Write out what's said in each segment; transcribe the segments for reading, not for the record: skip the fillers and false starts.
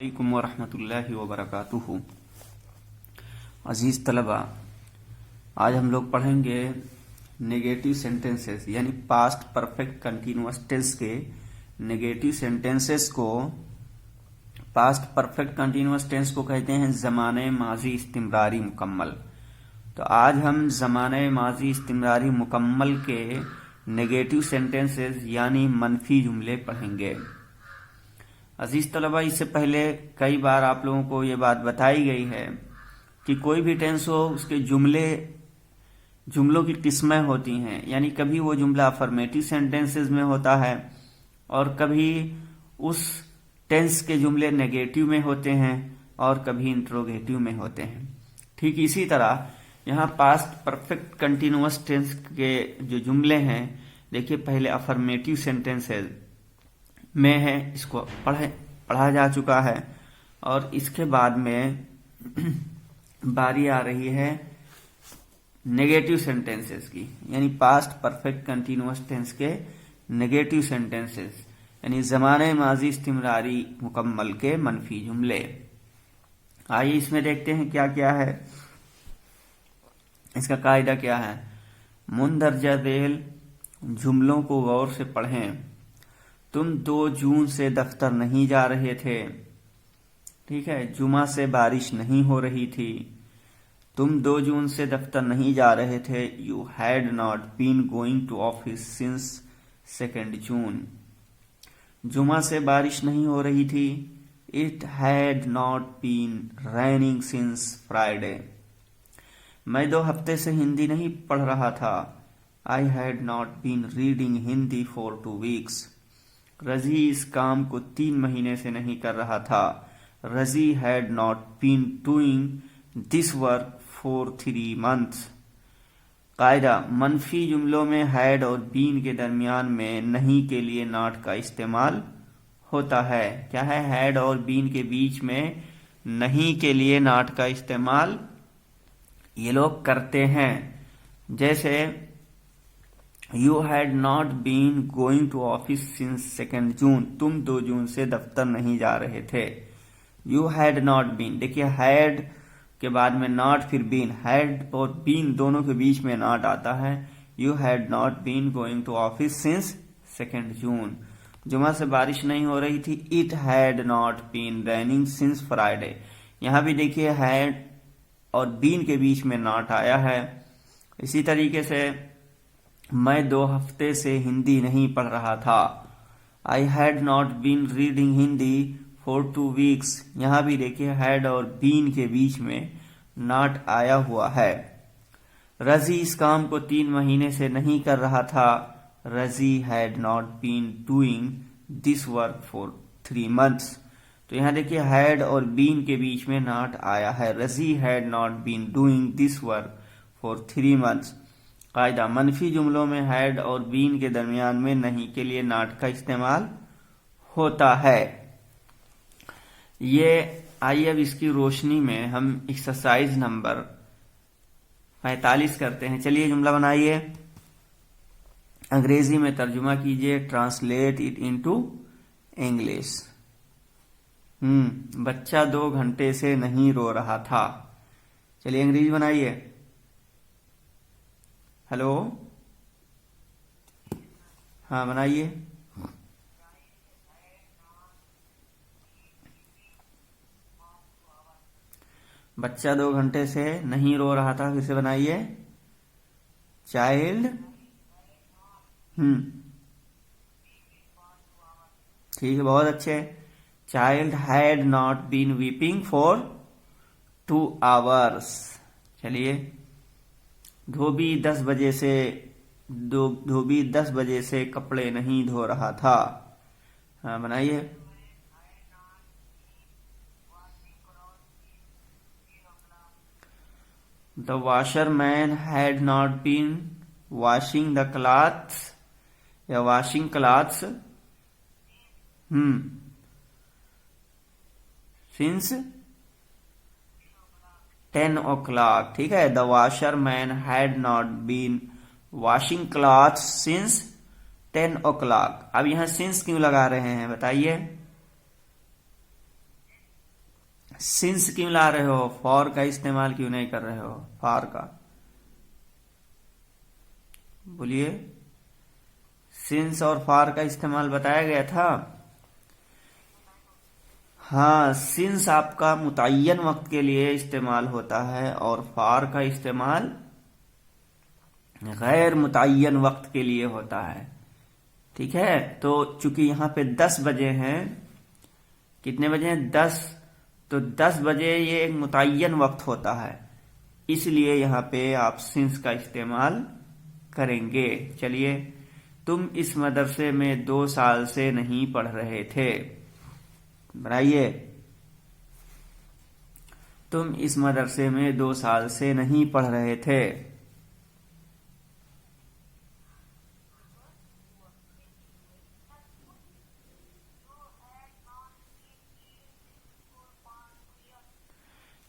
अलैकुम वरहमतुल्लाहि वबरकातुहू। अजीज तलबा, आज हम लोग पढ़ेंगे नेगेटिव सेंटेंसेस यानी पास्ट परफेक्ट कंटीन्यूअस टेंस के नेगेटिव सेंटेंसेस को। पास्ट परफेक्ट कंटीन्यूअस टेंस को कहते हैं ज़माने माजी इस्तिमरारी मुकम्मल। तो आज हम ज़माने माजी इस्तिमरारी मुकम्मल के नेगेटिव सेंटेंसेस यानी मनफी जुमले पढ़ेंगे। अजीज तलबा, इससे पहले कई बार आप लोगों को ये बात बताई गई है कि कोई भी टेंस हो उसके जुमलों की किस्में होती हैं। यानी कभी वो जुमला अफर्मेटिव सेंटेंसेस में होता है और कभी उस टेंस के जुमले नेगेटिव में होते हैं और कभी इंट्रोगेटिव में होते हैं। ठीक इसी तरह यहाँ पास्ट परफेक्ट कंटीन्यूअस टेंस के जो जुमले हैं, देखिए पहले अफर्मेटिव सेंटेंसेस में है, इसको पढ़ा जा चुका है और इसके बाद में बारी आ रही है नेगेटिव सेंटेंसेस की, यानी पास्ट परफेक्ट कंटीन्यूअस टेंस के नेगेटिव सेंटेंसेस यानी ज़माने माजी इस्तिमरारी मुकम्मल के मनफी जुमले। आइए इसमें देखते हैं क्या क्या है, इसका कायदा क्या है। मुंदरजा ज़ेल जुमलों को गौर से पढ़ें। तुम 2 जून से दफ्तर नहीं जा रहे थे। ठीक है, जुमा से बारिश नहीं हो रही थी। तुम 2 जून से दफ्तर नहीं जा रहे थे। You had not been going to office since 2 June. जुमा से बारिश नहीं हो रही थी। It had not been raining since Friday. मैं 2 हफ्ते से हिंदी नहीं पढ़ रहा था। I had not been reading Hindi for 2 weeks. Razi इस काम को 3 महीने से नहीं कर रहा था। Razi had not been doing this work for 3 months. कायदा, मनफी जुमलों में हैड और बीन के दरमियान में नहीं के लिए नॉट का इस्तेमाल होता है। क्या है? हैड और बीन के बीच में नहीं के लिए नॉट का इस्तेमाल ये लोग करते हैं। जैसे you had not been going to office since 2 June. तुम 2 जून से दफ्तर नहीं जा रहे थे। यू हैड नॉट बीन, देखिए हैड के बाद में नॉट फिर बीन, हैड और बीन दोनों के बीच में नॉट आता है। You had not been going to office since 2 June. जुमा से बारिश नहीं हो रही थी। It had not been raining since Friday. यहां भी देखिए हैड और बीन के बीच में नॉट आया है। इसी तरीके से मैं 2 हफ्ते से हिंदी नहीं पढ़ रहा था। I had not been reading Hindi for 2 weeks. यहां भी देखिए हैड और बीन के बीच में नॉट आया हुआ है। रजी इस काम को 3 महीने से नहीं कर रहा था। Razi had not been doing this work for 3 months. तो यहां देखिए हैड और बीन के बीच में नॉट आया है। Razi had not been doing this work for 3 months. कायदा, मनफी जुमलों में हैड और बीन के दरमियान में नहीं के लिए नॉट का इस्तेमाल होता है। ये आइए अब इसकी रोशनी में हम एक्सरसाइज नंबर 45 करते हैं। चलिए जुमला बनाइए, अंग्रेजी में तर्जुमा कीजिए, ट्रांसलेट इट इनटू इंग्लिश। बच्चा 2 घंटे से नहीं रो रहा था। चलिए अंग्रेजी बनाइए। हेलो, हाँ बनाइए। बच्चा 2 घंटे से नहीं रो रहा था, फिर से बनाइए। चाइल्ड, ठीक है, बहुत अच्छे। Child had not been weeping for 2 hours. चलिए, धोबी 10 बजे से कपड़े नहीं धो रहा था। हाँ बनाइए। The washerman had not been washing the clothes या वॉशिंग क्लॉथ्स सिंस 10 o'clock। ठीक है, the washerman had not been washing clothes since 10 o'clock। अब यहां सिंस क्यों लगा रहे हैं बताइए। सिंस क्यों ला रहे हो, फॉर का इस्तेमाल क्यों नहीं कर रहे हो, फॉर का बोलिए। सिंस और फॉर का इस्तेमाल बताया गया था। हाँ, सिंस आपका मुतय्यन वक्त के लिए इस्तेमाल होता है और फॉर का इस्तेमाल गैर मुतय्यन वक्त के लिए होता है। ठीक है, तो चूंकि यहाँ पे 10 बजे हैं, कितने बजे हैं, 10, तो 10 बजे ये एक मुतय्यन वक्त होता है, इसलिए यहाँ पे आप सिंस का इस्तेमाल करेंगे। चलिए, तुम इस मदरसे में 2 साल से नहीं पढ़ रहे थे, बनाइए। तुम इस मदरसे में 2 साल से नहीं पढ़ रहे थे।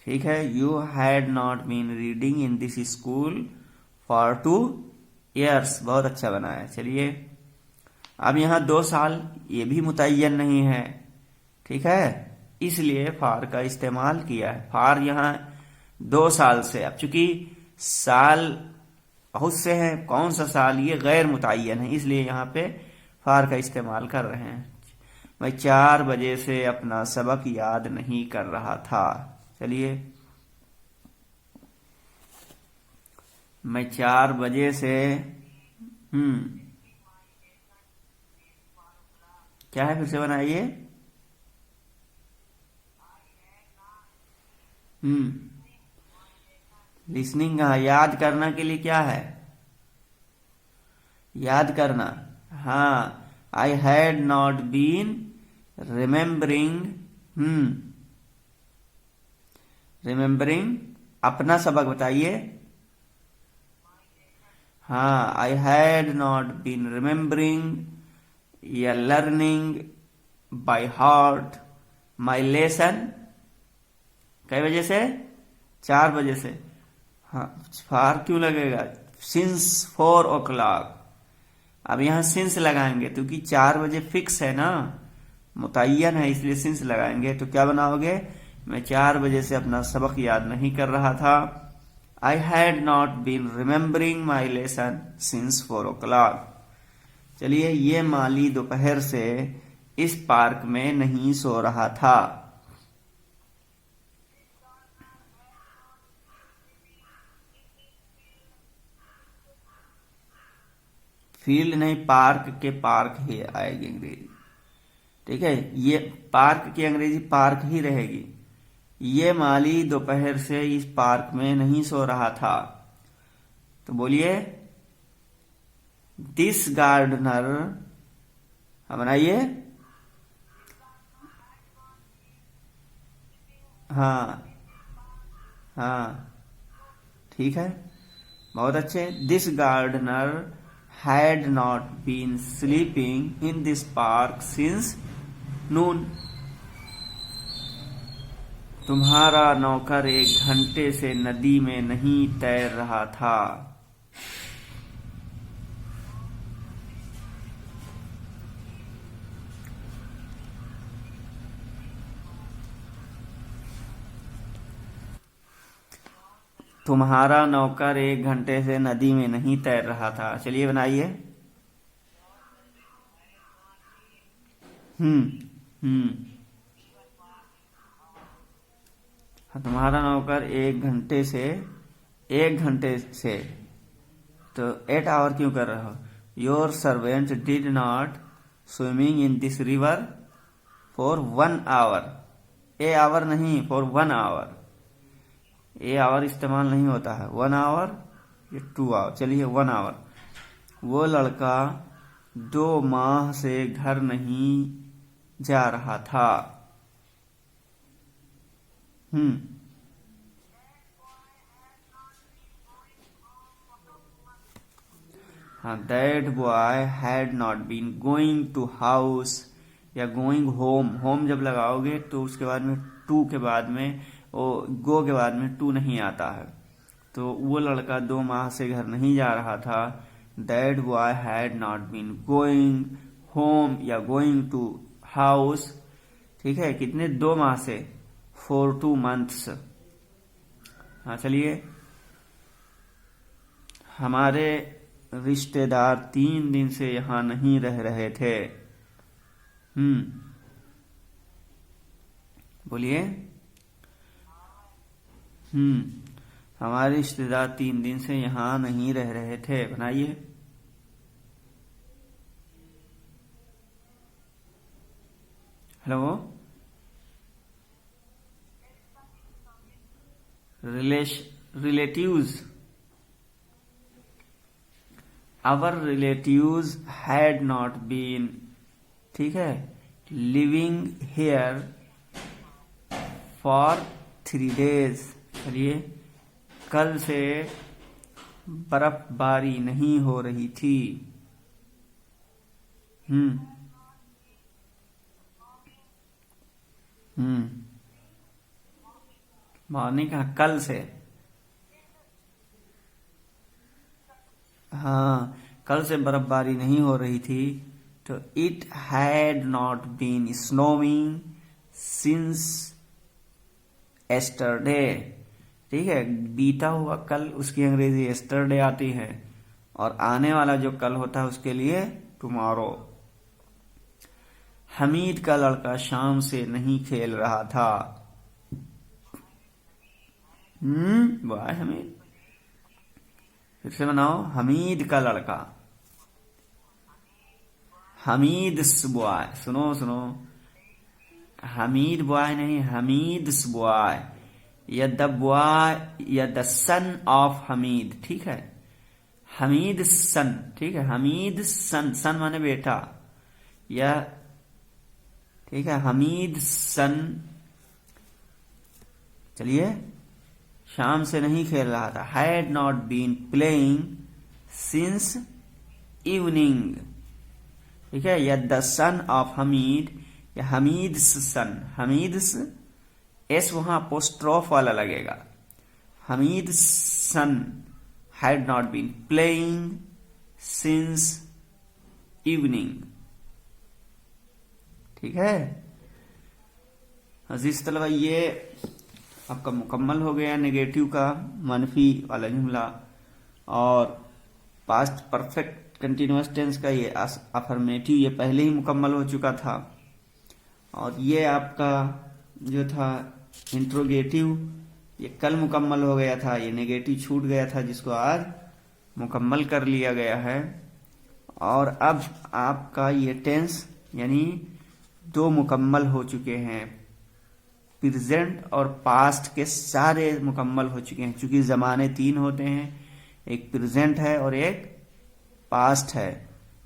ठीक है, you had not been reading in this school for 2 years, बहुत अच्छा बना है। चलिए, अब यहाँ 2 साल ये भी मुतय्यन नहीं है, ठीक है, इसलिए फार का इस्तेमाल किया है। फार यहाँ 2 साल से, अब चूंकि साल बहुत से हैं, कौन सा साल, ये गैर मुतय्यन है, इसलिए यहाँ पे फार का इस्तेमाल कर रहे हैं। मैं 4 बजे से अपना सबक याद नहीं कर रहा था। चलिए, मैं 4 बजे से क्या है, फिर से बनाइए। लिसनिंग, याद करना के लिए क्या है, याद करना। हाँ, I had not been remembering, remembering अपना सबक बताइए। हाँ, I had not been remembering या learning by heart my lesson. कई बजे से, 4 बजे से। हाँ, फार क्यों लगेगा, सिंस 4 o'clock। अब यहां सिंस लगाएंगे क्योंकि 4 बजे फिक्स है ना, मुतय्यन है, इसलिए सिंस लगाएंगे। तो क्या बनाओगे, मैं 4 बजे से अपना सबक याद नहीं कर रहा था। I had not been remembering my lesson since 4 o'clock। चलिए, ये माली दोपहर से इस पार्क में नहीं सो रहा था। फील्ड नहीं, पार्क के पार्क ही आएगी अंग्रेजी। ठीक है, ये पार्क की अंग्रेजी पार्क ही रहेगी। ये माली दोपहर से इस पार्क में नहीं सो रहा था। तो बोलिए, दिस गार्डनर, हम बनाइए। हाँ हाँ, ठीक है, बहुत अच्छे। This gardener had not been sleeping in this park since noon. तुम्हारा नौकर 1 घंटे से नदी में नहीं तैर रहा था। तुम्हारा नौकर 1 घंटे से नदी में नहीं तैर रहा था। चलिए, बनाइए। हम्म तुम्हारा नौकर 1 घंटे से, तो 8 आवर क्यों कर रहे हो। Your servant did not swimming in this river for 1 hour. A hour नहीं, फॉर 1 आवर। ए आवर इस्तेमाल नहीं होता है, 1 आवर या 2 आवर। चलिए, 1 आवर। वो लड़का 2 माह से घर नहीं जा रहा था। हाँ, that boy had not been going to house या गोइंग होम। होम जब लगाओगे तो उसके बाद में टू के बाद में, गो के बाद में टू नहीं आता है। तो वो लड़का 2 माह से घर नहीं जा रहा था। That boy had not been going home या गोइंग टू हाउस। ठीक है, कितने, 2 माह से, for 2 months। हाँ चलिए, हमारे रिश्तेदार 3 दिन से यहाँ नहीं रह रहे थे। बोलिए। हमारे रिश्तेदार 3 दिन से यहाँ नहीं रह रहे थे। बनाइए। Hello. Relatives. Our relatives had not been, ठीक है, लिविंग हेयर फॉर 3 days। चलिए, कल से बर्फबारी नहीं हो रही थी। मॉर्निंग का कल से, हाँ, कल से बर्फबारी नहीं हो रही थी। तो it had not been snowing since yesterday. ठीक है, बीता हुआ कल उसकी अंग्रेजी एस्टरडे आती है, और आने वाला जो कल होता है उसके लिए टुमारो। हमीद का लड़का शाम से नहीं खेल रहा था। वाह हमीद, फिर से बनाओ। हमीद का लड़का, हमीद बॉय, सुनो सुनो, हमीद बॉय नहीं, हमीद बॉय, या द बॉय या द सन ऑफ हमीद। ठीक है, हमीद सन, ठीक है, हमीद सन, सन माने बेटा, या ठीक है, हमीद सन। चलिए, शाम से नहीं खेल रहा था। Had not been playing since evening. ठीक है, या द सन ऑफ हमीद, या हमीद सन, हमीद एस वहां अपोस्ट्रोफ वाला लगेगा। Hamid son had not been playing since evening. ठीक है अजीज तलबा, ये आपका मुकम्मल हो गया नेगेटिव का मनफी वाला जुमला, और पास्ट परफेक्ट कंटिन्यूअस टेंस का ये अफर्मेटिव ये पहले ही मुकम्मल हो चुका था। और ये आपका जो था इंट्रोगेटिव ये कल मुकम्मल हो गया था, ये नेगेटिव छूट गया था जिसको आज मुकम्मल कर लिया गया है। और अब आपका ये टेंस यानी 2 मुकम्मल हो चुके हैं, प्रेजेंट और पास्ट के सारे मुकम्मल हो चुके हैं। चूंकि जमाने 3 होते हैं, एक प्रेजेंट है और एक पास्ट है,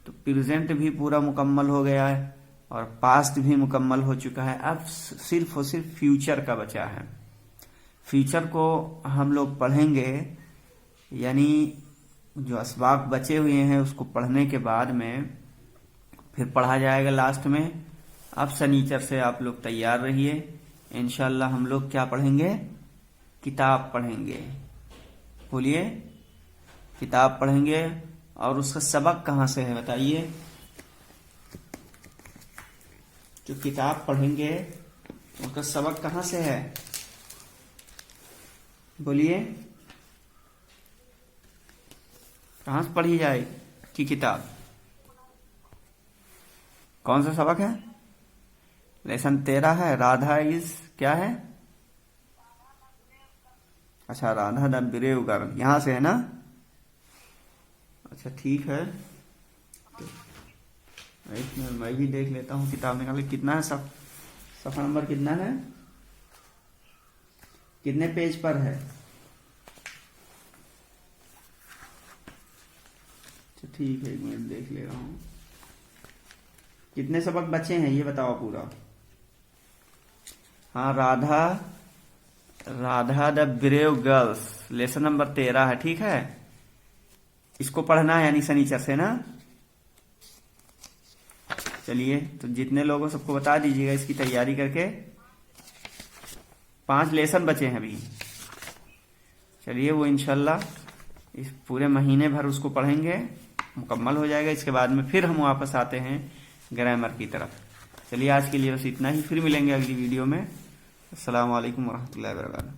तो प्रेजेंट भी पूरा मुकम्मल हो गया है और पास्ट भी मुकम्मल हो चुका है। अब सिर्फ और सिर्फ फ्यूचर का बचा है। फ्यूचर को हम लोग पढ़ेंगे, यानी जो असबाब बचे हुए हैं उसको पढ़ने के बाद में फिर पढ़ा जाएगा लास्ट में। अब शनिचर से आप लोग तैयार रहिए, इंशाल्लाह हम लोग क्या पढ़ेंगे, किताब पढ़ेंगे। बोलिए, किताब पढ़ेंगे। और उसका सबक कहाँ से है बताइए। जो किताब पढ़ेंगे उसका सबक कहाँ से है, बोलिए, कहाँ से पढ़ी जाए कि किताब, कौन सा सबक है? लेसन 13 है। राधा इज क्या है? अच्छा, राधा द ब्रेव गर्ल, यहां से है ना। अच्छा ठीक है, तो मैं भी देख लेता हूँ किताब निकाल। कितना है सफा नंबर कितना है, कितने पेज पर है? अच्छा ठीक है, 1 मिनट देख ले रहा हूँ। कितने सबक बचे हैं ये बताओ पूरा। हाँ, Radha the brave girls, lesson number 13 है। ठीक है, इसको पढ़ना है यानी शनिचर से ना। चलिए, तो जितने लोगों सबको बता दीजिएगा इसकी तैयारी करके। 5 लेसन बचे हैं अभी। चलिए, वो इंशाल्लाह इस पूरे महीने भर उसको पढ़ेंगे, मुकम्मल हो जाएगा। इसके बाद में फिर हम वापस आते हैं ग्रामर की तरफ। चलिए, आज के लिए बस इतना ही, फिर मिलेंगे अगली वीडियो में। अस्सलाम वालेकुम वरहमतुल्लाहि वबरकातुहू।